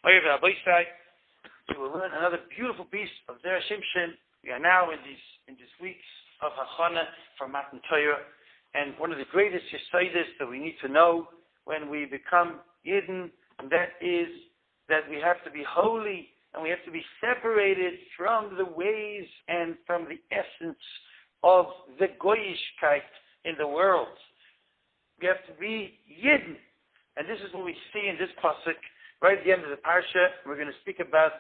We will learn another beautiful piece of Zera Shimshon. We are now in these weeks of Hachana for Matan Torah, and one of the greatest yesodis that we need to know when we become Yidden, and that is that we have to be holy and we have to be separated from the ways and from the essence of the Goyishkeit in the world. We have to be Yidden, and this is what we see in this pasuk right at the end of the parsha. We're going to speak about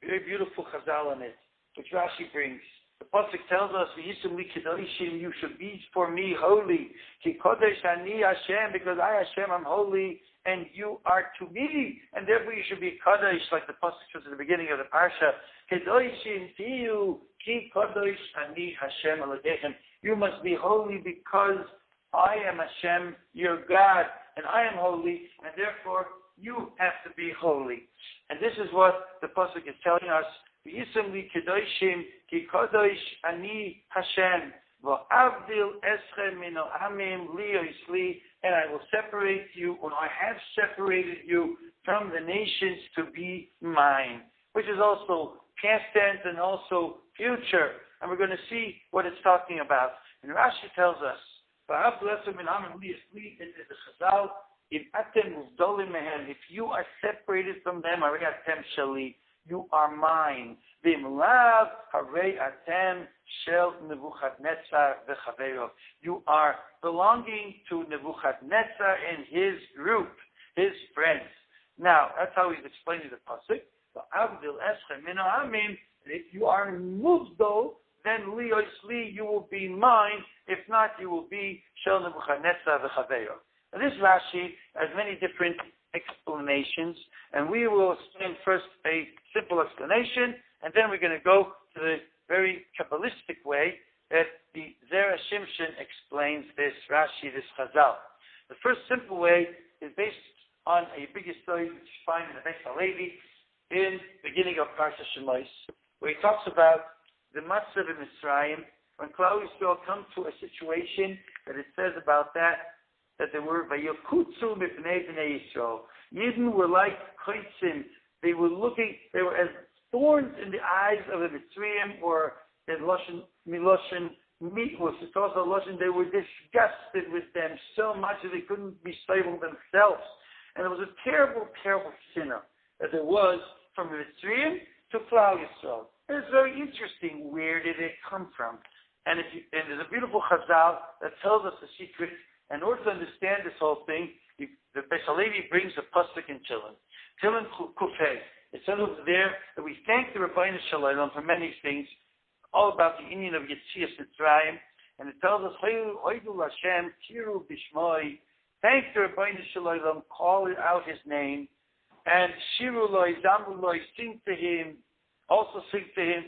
a very beautiful chazal on it, which Rashi brings. The pasuk tells us, Acharei-Kedoshim, you should be for me holy. Ki kodesh ani Hashem, because I Hashem am holy, and you are to me, and therefore you should be kodesh, like the pasuk says at the beginning of the parsha. Kedoshim tiyu, ki kodesh ani Hashem aladechem. You must be holy because I am Hashem, your God, and I am holy, and therefore you have to be holy. And this is what the pasuk is telling us. Kedoshim ki kodesh ani Hashem v'avdil eschem min ha'amim li oisli, and I will separate you, or I have separated you from the nations to be mine, which is also past tense and also future. And we're going to see what it's talking about. And Rashi tells us, v'avdil eschem min ha'amim li oisli, it is a chazal. If you are separated from them, you are mine. You are belonging to Nebuchadnezzar and his group, his friends. Now, that's how he's explaining the pasuk. If you are Muvdo, then liosli, you will be mine. If not, you will be Shel Nebuchadnezzar v'chaveiro. Now, this Rashi has many different explanations, and we will explain first a simple explanation, and then we're going to go to the very Kabbalistic way that the Zera Shimshon explains this Rashi, this Chazal. The first simple way is based on a big story which you find in the Beis HaLevi in the beginning of Parsha Shemos, where he talks about the Matzav in Mitzrayim, when Klal Yisrael come to a situation that it says about that they were vayokutzu mipnei bnei Yisrael. Yidden were like koitzim. They were as thorns in the eyes of the Mitzrayim, or in Loshen Miloshen Mikus. It's also Loshen. They were disgusted with them so much that they couldn't be stable themselves. And it was a terrible, terrible sinner that there was from the Mitzrayim to Klal Yisrael. And it's very interesting. Where did it come from? And there's a beautiful chazal that tells us the secret. In order to understand this whole thing, the Beis HaLevi brings a pasuk in Tillin. Tillin Kufay. It says over there that we thank the Rabbeinu Shalom for many things, all about the Indian of Yetzias Mitzrayim, and it tells us, Hoidu Hashem, Kiru Bishmoi, thank the Rabbeinu Shalom, call out his name, and Shiru Loi, Zamru Loi, sing to him, also sing to him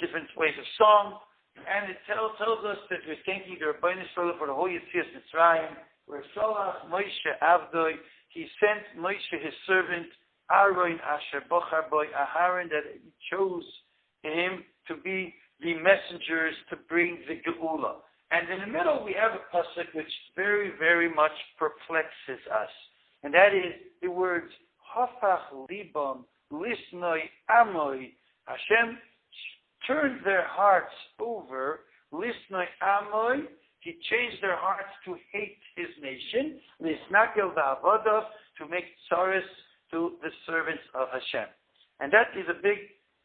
different ways of song. And it tells us that we're thanking the Rabbeinu Shalom for the whole Yetzias Mitzrayim, where Sholach Moshe Avdoi, he sent Moshe his servant, Aaron Asher Bochar Boy, Aharon, that he chose him to be the messengers to bring the Geula. And in the middle we have a pasuk which very, very much perplexes us. And that is the words, Hafach Libam Lisnoi Amoi. Hashem turned their hearts over, Lisnoi Amoi, he changed their hearts to hate his nation, Lisnakel Va'avodav, to make tzaris to the servants of Hashem. And that is a big,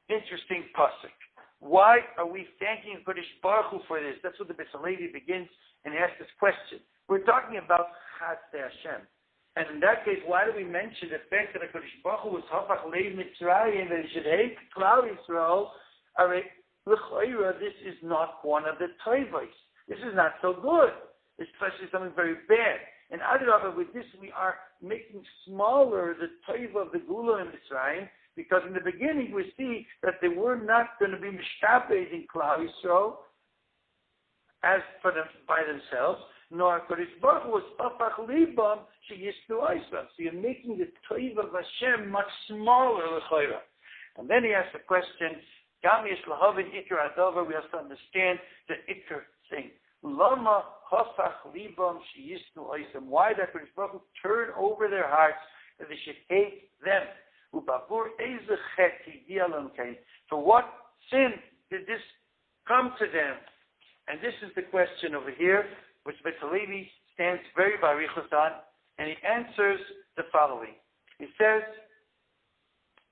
interesting pasuk. Why are we thanking Kodesh Baruch Hu for this? That's what the Beis HaLevi begins, and he asks this question. We're talking about Chatzei Hashem. And in that case, why do we mention the fact that Kodesh Baruch Hu was Hafach Leiv Mitzrayim, that he should hate Klal Yisrael? This is not one of the Toivos. This is not so good, especially something very bad. And Adrabah, with this we are making smaller the Toiva of the Gula in Mitzrayim, because in the beginning we see that they were not going to be mishtabed in Klal Yisrael as for them by themselves, nor Kodesh Baruch Hu was Hafach Libam sheyistu Oisam. So you're making the Toiva of Hashem much smaller, l'chayra. And then he asks the question, Gam yesh lahavin ikar adover, we have to understand the ikar thing. Lama hafach libam sheyistu oisem. Why did Kodesh Baruch Hu turn over their hearts that they should hate them? For what sin did this come to them? And this is the question over here, which Beis Halevi stands very barichos on, and he answers the following. He says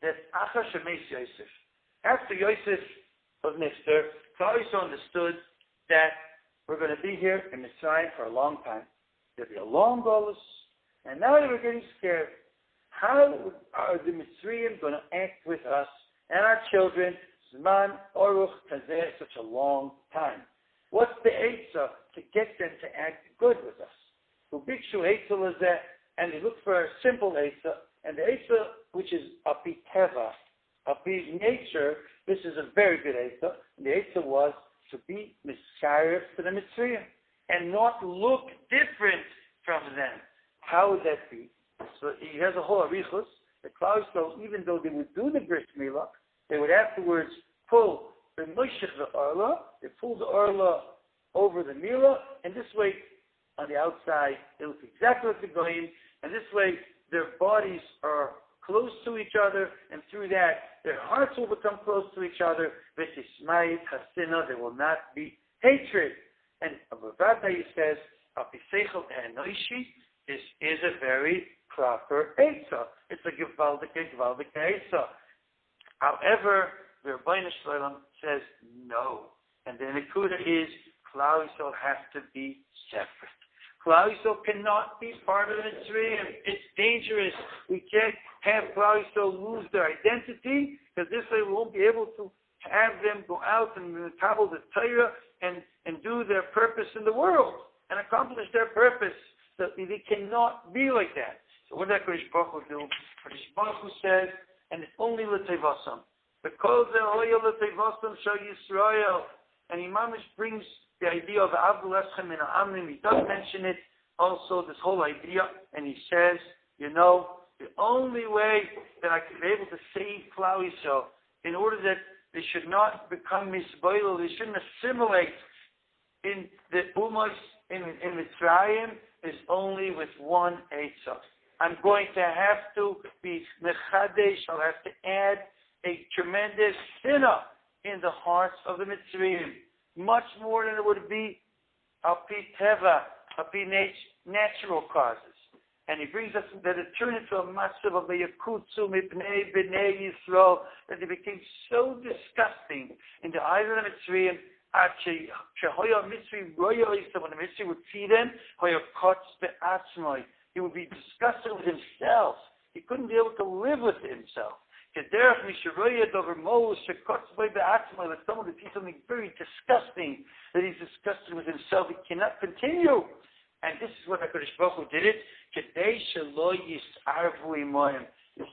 that after Yosef was nifter, Klal Yisrael understood that we're going to be here in Mitzrayim for a long time. There'll be a long golus, and now they were getting scared. How are the Mitzrayim going to act with us and our children? Zman Oruch Kazeh, such a long time. What's the Eitzah to get them to act good with us? Ubikshu Eitzah Lazeh, and they look for a simple Eitzah, and the Eitzah, which is Api Teva, Api nature, this is a very good Eitzah. And the Eitzah was to be Mitzaref to the Mitzrayim and not look different from them. How would that be? So he has a whole arichus. The Klal Yisrael, even though they would do the bris milah, they would afterwards pull the moishech the orla. They pull the orla over the milah, and this way, on the outside, it looks exactly like the goyim, and this way, their bodies are close to each other, and through that, their hearts will become close to each other. V'tismayit hasina, there will not be hatred. And Abavadai says, Apiseichel enoishi, this is a very proper Eitzah. It's a Givaldik Eitzah. However, the Rebbeinu Shalom says no. And the Nekuda is, Klal Yisrael has to be separate. Klal Yisrael cannot be part of the Mitzrayim. It's dangerous. We can't have Klal Yisrael lose their identity, because this way we won't be able to have them go out and travel the Torah and do their purpose in the world and accomplish their purpose. So they cannot be like that. So what does Kodesh Baruch Hu do? Kodesh Baruch Hu says, and it's only l'tevasam. Because the hoya l'tevasam shal Yisrael. And Imam brings the idea of Avdul Eschem in Amrim. He does mention it also, this whole idea, and he says, the only way that I can be able to save Klal Yisrael, in order that they should not become misboiled, they shouldn't assimilate in the Umas in Mitzrayim, is only with one Eitzah. I'm going to have to be mechadesh. I'll have to add a tremendous sinah in the hearts of the Mitzrayim, much more than it would be api teva, api natural causes. And he brings us that it turned into a massive of a yakutsu mipnei b'nei Yisrael, that they became so disgusting in the eyes of the Mitzrayim. When the Mitzrayim would see them, he would be disgusted with himself. He couldn't be able to live with himself. That someone would see something very disgusting, that he's disgusted with himself, he cannot continue. And this is what HaKadosh Baruch Hu did it. It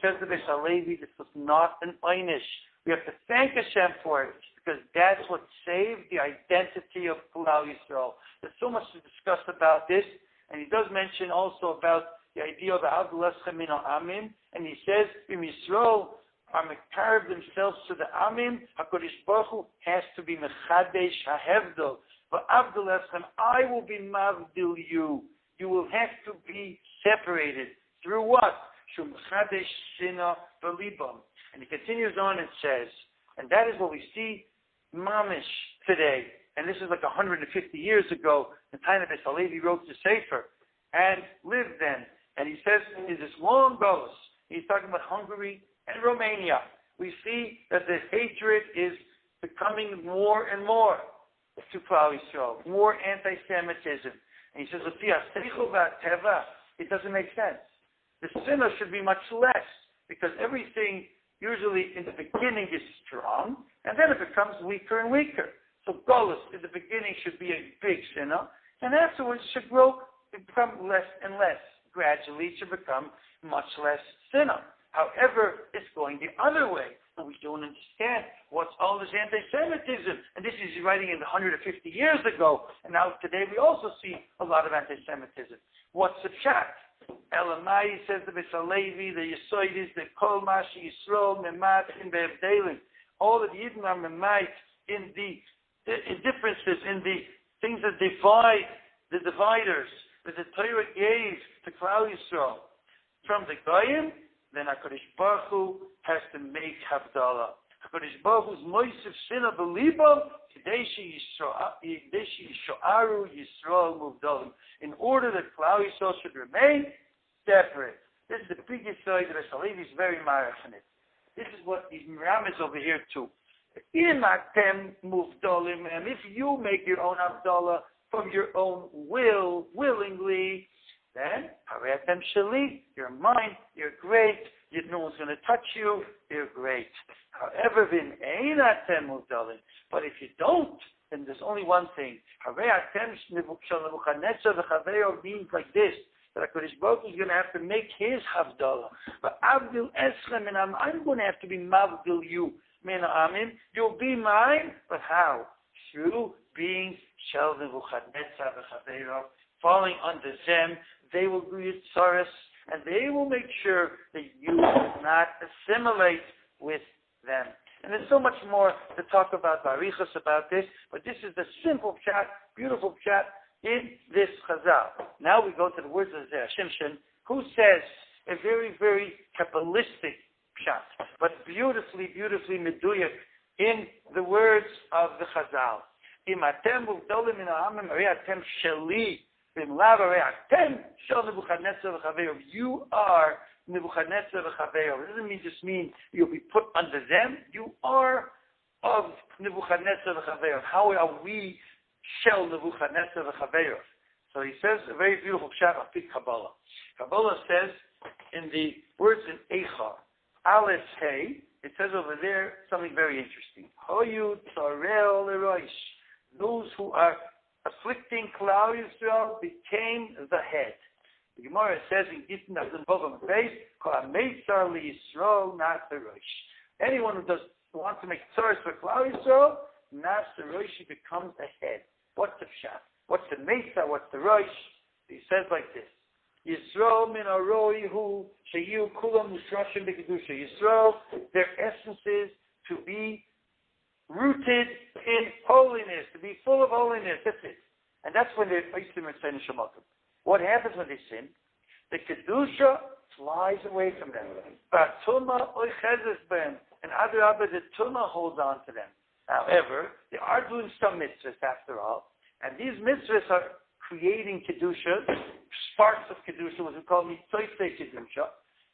says to Beis Halevi, this was not an einish. We have to thank Hashem for it, because that's what saved the identity of Klal Yisrael. There's so much to discuss about this, and he does mention also about the idea of Avdul Eschem min Amim, and he says, in Yisrael, are mekarv themselves to the Amim, HaKadosh Baruch Hu has to be mechadesh hahevdol. But Avdul Eschem, I will be mavdil you. You will have to be separated. Through what? Shum mechadesh sina v'libam. And he continues on and says, and that is what we see mamish today. And this is like 150 years ago, the time that Beis Halevi wrote the Sefer and lived then. And he says, in this long goes, he's talking about Hungary and Romania. We see that the hatred is becoming more and more to Klal Yisrael, more anti-Semitism. And he says, it doesn't make sense. The sinner should be much less, because everything usually in the beginning is strong, and then it becomes weaker and weaker. So Golus in the beginning should be a big sinner, and afterwards it should grow, become less and less. Gradually it should become much less sinner. However, it's going the other way, and we don't understand what's all this anti-Semitism. And this is writing in 150 years ago, and now today we also see a lot of anti-Semitism. What's the pshat? Elamai says the Beis Halevi, the Yesoidis, the Kol Mashi Yisrael, Memat, in Be'evdelim. All of the Yidden are Memat in the differences, in the things that divide, the dividers, that the Torah gave to Klal Yisrael. From the Goyim, then HaKadosh Baruch Hu has to make Havdalah. HaKadosh Baruch Hu's Moisef Sinah B'Libam, Kadeshi Yisho'aru Yisrael Muvdalim, in order that Klal Yisrael should remain separate. This is the biggest side that Halevi is very marach in it. This is what the Miram is over here too. In Atem Muvdalim, and if you make your own Havdalah from your own will, willingly, then Harei Atem Shali, you're mine, you're great, no one's going to touch you, you're great. However, V'in Atem Muvdalim, but if you don't, then there's only one thing. Harei Atem Shal Nebuchadnezzar V'Chaveo means like this, that HaKadosh Baruch Hu is going to have to make his Havdalah. But Avdil Eschem, and I'm going to have to be Mavdil you. You'll be mine, but how? Through being Shel Nebuchadnezzar V'Chaveo, falling under them, they will do Yitzaros, and they will make sure that you will not assimilate with them. And there's so much more to talk about Barichas about this, but this is the simple chat, beautiful chat in this Chazal. Now we go to the words of Zera Shimshon, who says a very, very Kabbalistic pshat, but beautifully meduyak in the words of the Chazal. Im atem uvdolim min ha'amim harei atem sheli b'mlav harei atem shel Nebuchadnezzar v'chaveo. You are Nebuchadnezzar v'chaveo. It doesn't just mean you'll be put under them. You are of Nebuchadnezzar v'chaveo. How are we shel Nebuchadnezzar v'chaveo? So he says a very beautiful pshat of Kabbalah. Kabbalah says in the words in Eicha, Aleph Hey, it says over there something very interesting. Hoyu Tzarel Leroish. Those who are afflicting Klal Yisrael became the head. The Gemara says in Gittin Abdul Bovam Beis, Kol HaMeitzar LiYisrael Nas Roish. Anyone who wants to make tzaros for Klal Yisrael, Nas Roish, he becomes a head. What's the pshat? What's the Meitzar? What's the Roish? He says like this. Yisrael min aroi hu sheyu kulam mushrashim b'kedusha. Yisrael, their essence is to be rooted in holiness, to be full of holiness. That's it. And that's when they're Oisim and Seinu Shematim. What happens when they sin? The kedusha flies away from them. Tuma oichezes b'hem, and Adarabba, the tuma holds on to them. However, they are doing some mitzvahs after all, and these mitzvahs are creating kedusha, sparks of kedusha, what we call mitzvah kedusha.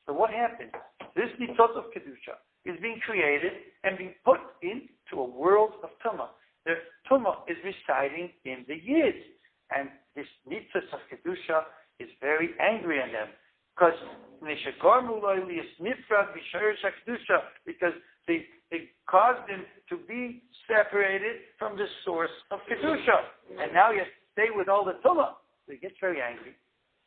So what happens? This mitzvah of kedusha is being created and being put into a world of tumah. The tumah is residing in the yid, and this mitzvah of kedusha is very angry on them because they caused him to be separated from the source of kedusha, and now you have to stay with all the tumah. So he gets very angry,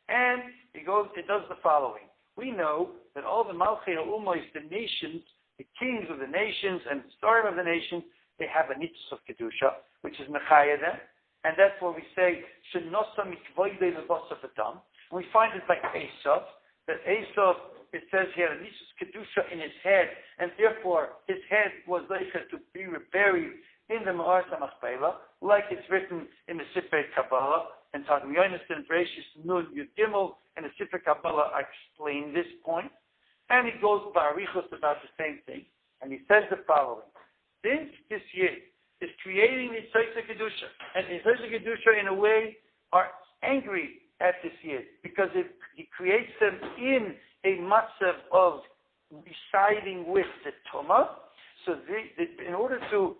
and it does the following. We know that all the Malchei Ummos, the nations, the kings of the nations and the stars of the nations, they have a nitzvah of kedusha, which is mechaya them, and that's what we say shenosa mikvoidei lebasa v'dam. We find it like Esav, that Esav, it says he had a nitzvah kedusha in his head, and therefore his head was like to be buried in the Ma'aras HaMachpelah, like it's written in the Sifrei Kabbalah, and Targum Yonason, Bereshis Nun Yud Gimel, and the Sifrei Kabbalah explain this point. And he goes Barichos about the same thing, and he says the following. Since this Yid is creating the Yitzhak Kedusha, and the Yitzhak Kedusha in a way are angry at this Yid, because he creates them in a matzav of residing with the Tumah, so in order to,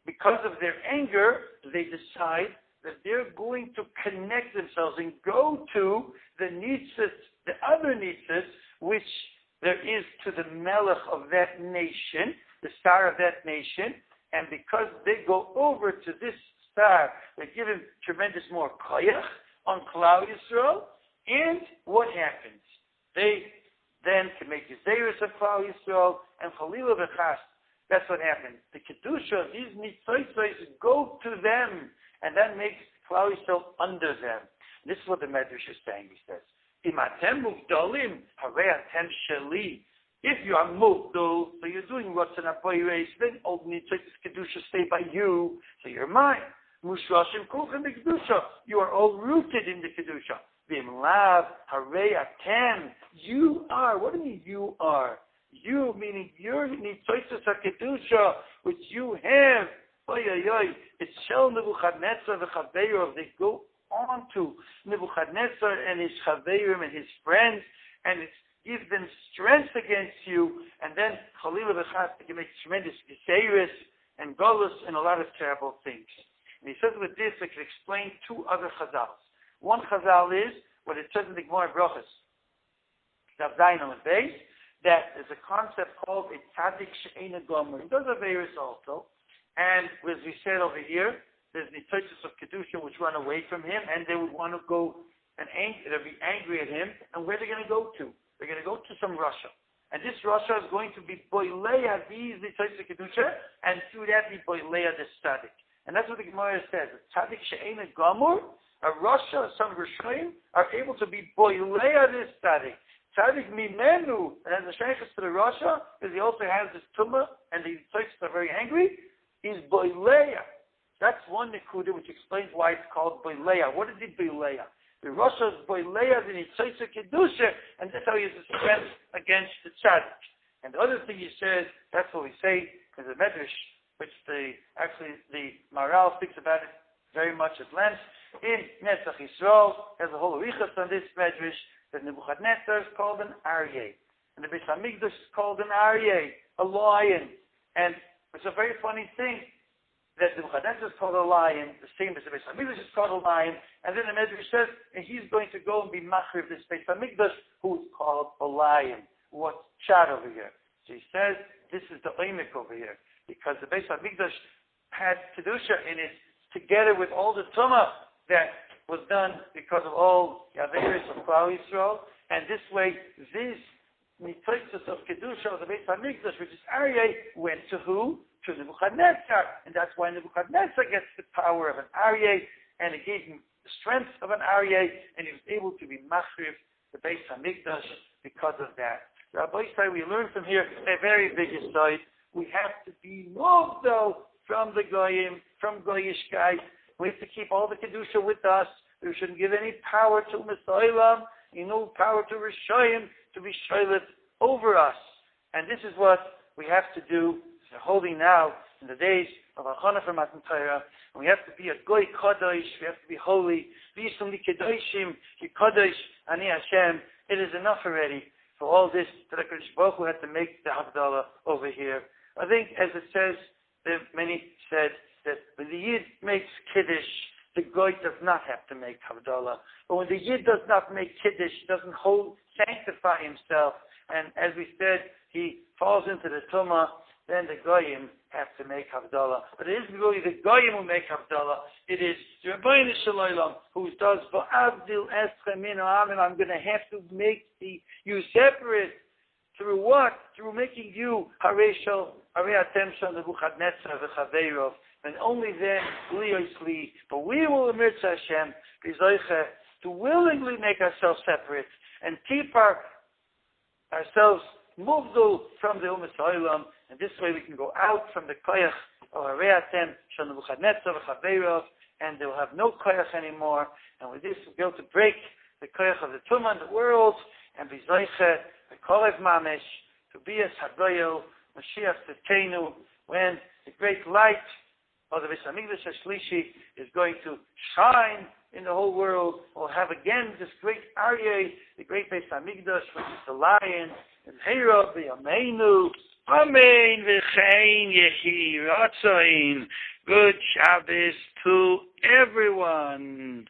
because of their anger, they decide that they're going to connect themselves and go to the nitzas, the other nitzas, which there is to the melech of that nation, the star of that nation, and because they go over to this star, they give him tremendous more koyach on Klal Yisrael, and what happens? They then can make Zeras of Klal Yisrael, and Chalila v'chas. That's what happens. The kedusha of these mitzvahs go to them, and that makes Klal Yisrael under them. This is what the Medrash is saying. He says, Im atem muvdalim, harei atem sheli. If you are muvdal, so you're doing what's in apoyres, then all mitzvahs kedusha stay by you, so you're mine. Mushrashim kulchem kedusha. You are all rooted in the kedusha. V'imlav harei atem. You are. What do you mean you are? You, meaning you're Nitzotzes HaKedusha, which you have. Oy, oy, oy. It's Shel Nebuchadnezzar v'Chaveirov. They go on to Nebuchadnezzar and his Chaveirim and his friends, and it gives them strength against you, and then Chalila v'Chas, they can make tremendous Geseris and Golus and a lot of terrible things. And he says with this, I can explain two other Chazals. One Chazal is what it says in the Gemara Brachos, Dav Zayin on the base, that there's a concept called a tzaddik she'ena gomer. He does Averis also, and as we said over here, there's the Nitzotzes of Kedusha which run away from him, and they would want to go and they'll be angry at him, and where are they going to go to? They're going to go to some Russia. And this Russia is going to be boileya these Nitzotzes of Kedusha, and through that be boileya the tzaddik. And that's what the Gemara says. Tzaddik she'ena gomer, a Russia, some Rishonim, are able to be boileya this tzaddik. Tzaddik mimenu, and as a shaykhus to the Russia, because he also has this tumah, and the Tzaddiks are very angry, is boileya. That's one nekuda which explains why it's called boileya. What is it boileya? The Russia is boileya, the Nitzotzes Kedusha, and that's how he has a strength against the tzaddik. And the other thing he says, that's what we say, is a medrash, which the Maral speaks about it very much at length. In Netzach Yisrael, there's a whole arichas on this medrash, that Nebuchadnezzar is called an Aryeh. And the Beis Hamikdash is called an Aryeh, a lion. And it's a very funny thing that Nebuchadnezzar is called a lion, the same as the Beis Hamikdash is called a lion. And then the Medrash says, and he's going to go and be machriv this Beis Hamikdash, who is called a lion. What's chat over here? So he says, this is the oimik over here. Because the Beis Hamikdash had Kedusha in it, together with all the tumah that was done because of all the Averis of Klal Yisrael, and this way, this Nitzotzes of Kedusha of the Beis Hamikdash, which is Aryeh, went to who? To Nebuchadnezzar, and that's why Nebuchadnezzar gets the power of an Aryeh, and it gave him the strength of an Aryeh, and he was able to be machriv the Beis Hamikdash because of that. Rabbi Yisrael, we learn from here a very big aside. We have to be moved, though, from the Goyim, from Goyishkeit. We have to keep all the Kedusha with us. We shouldn't give any power to Messiah, power to Rishayim to be Shailit over us. And this is what we have to do. We're holding now in the days of Achana for Matan Torah. And we have to be a Goy Kadosh. We have to be holy. Kedoshim, Kadosh, Ani Hashem. It is enough already for all this that HaKadosh Baruch Hu had to make the Havdalah over here. I think, as it says, many said, that when the Yid makes Kiddush, the Goy does not have to make Havdalah. But when the Yid does not make Kiddush, doesn't sanctify himself, and as we said, he falls into the Tumah, then the Goyim have to make Havdalah. But it isn't really the Goyim who make Havdalah. It is the Rabbeinu Shalom who does V'avdil eschem min ha'am, and I'm going to have to make you separate. Through what? Through making you Harei atem shel Nebuchadnezzar v'Chaveirov. And only then, but we will emerge Hashem, to willingly make ourselves separate and keep ourselves moved from the Ummah Olam, and this way we can go out from the koyach of Acharei-Kedoshim, Shel Nebuchadnezzar v'Chaveirov, and they will have no koyach anymore, and with this we'll be able to break the koyach of the Tumah in the world, and be zoiche, the kolev mamish, to be as Hagoyel, Mashiach Tzidkenu, when the great light of the Beis Hamikdash HaShlishi is going to shine in the whole world. We'll have again this great Aryeh, the great Beis Hamikdash, which is the lion, and Heirov v'yameinu, Amen v'chein yehi ratzain. Good Shabbos to everyone.